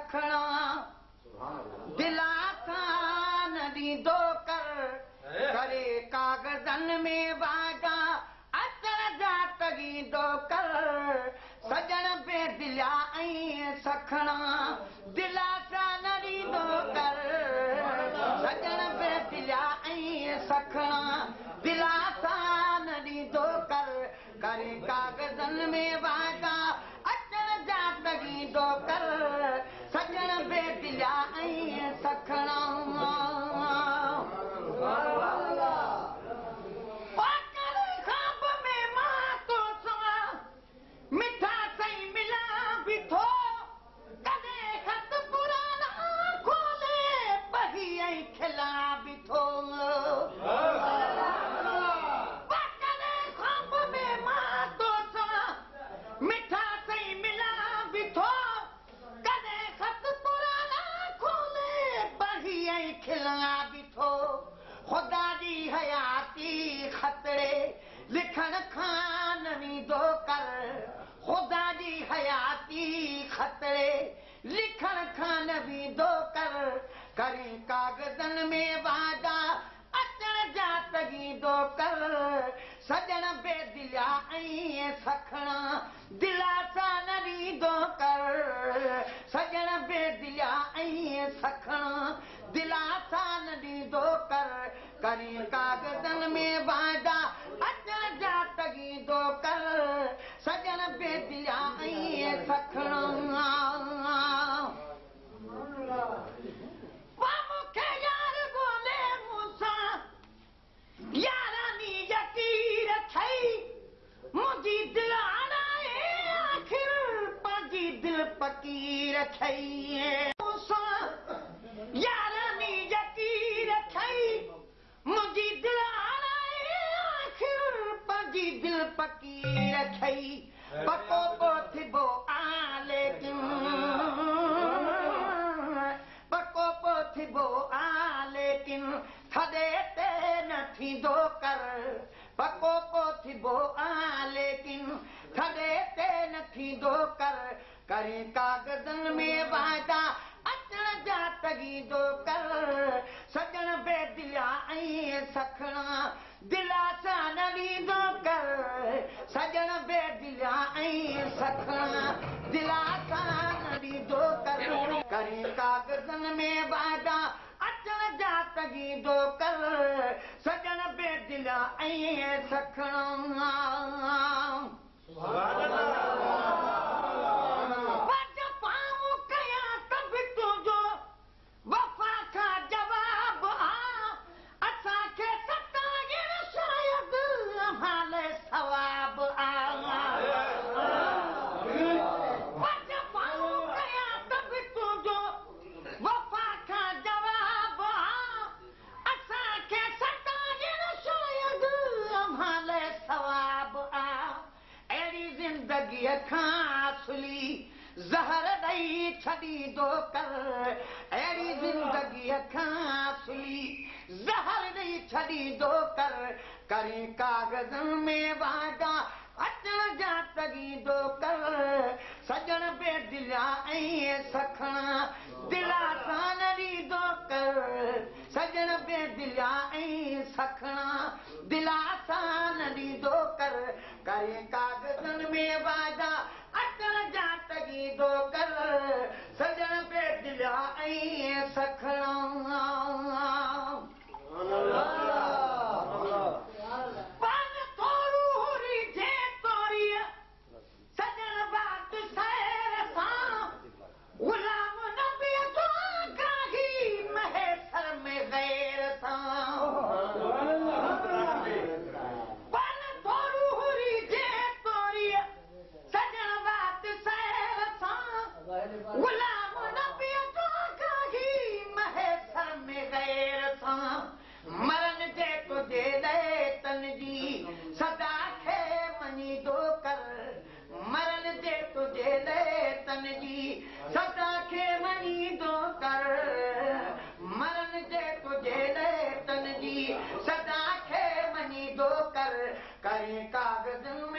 सखणा दिला सां न ॾींदो कर करे कागज़नि में वागा अचण जा तॻींदो कर सजण बेदिलिया ऐं सखणा दिला सां न ॾींदो कर सजण बेदिलिया ऐं सखणा दिला सां न ॾींदो कर करे कागज़नि में वागा अचण जा तॻींदो कर सजण बेदिलिया ऐं सखणा खुदा जी हयाती खतरे लिखण खां न वींदो कर खुदा जी हयाती खतरे लिखण खां न वींदो कर करे कागज़नि में वादा अचण जा तॻींदो कर सजण बेदिलिया ऐं सखणा दिला सां न ॾींदो कर सजण बेदिलिया ऐं सखणा दिला सां न ॾींदो कर करे कागज़नि में वादा अचण जा तॻींदो कर सजण बेदिलिया ऐं सखणा मूंखे यार ॻोल्हे मूंसां यारानी यकीर थई मुंहिंजी दिलि हाराए आख़िर पंहिंजी दिलि फ़क़ीर थई मूंसां यारानी यकीर थई मुंहिंजी दिलि हाराए आख़िर पंहिंजी दिलि फ़क़ीर थई पको को थिबो आ लेकिन पको को थिबो आ लेकिन थदे ते न थींदो कर पको को थिबो आ लेकिन थदे ते न थींदो कर करे कागज़नि में वादा अचण जा तॻींदो कर सजण बेदिलिया ऐं सखणा दिला सां न ॾींदो कर सजण बेदिलिया ऐं सखणा दिला सां न ॾींदो कर करे कागज़नि में वादा अचण जा तॻींदो कर सजण बेदिलिया ऐं सखणा ज़हर ॾेई छॾींदो कर अहिड़ी ज़िंदगीअ खां सुली ज़हर ॾेई छॾींदो कर करे कागज़नि में वादा अचण जा तॻींदो कर सजण बेदिलिया ऐं सखणा दिला सां न ॾींदो कर सजण बेदिलिया ऐं सखणा दिला सां न ॾींदो कर करे कागज़नि में वादा अचण जा तॻींदो कर सजण बेदिलिया ऐं सखणा मरण जे तुझे तन जी सदा खे मञीदो कर मरण जे तुझे तन जी सदा खे मञीदो कर मरण जे तुझे तन जी सदा खे मञीदो कर करे कागज़नि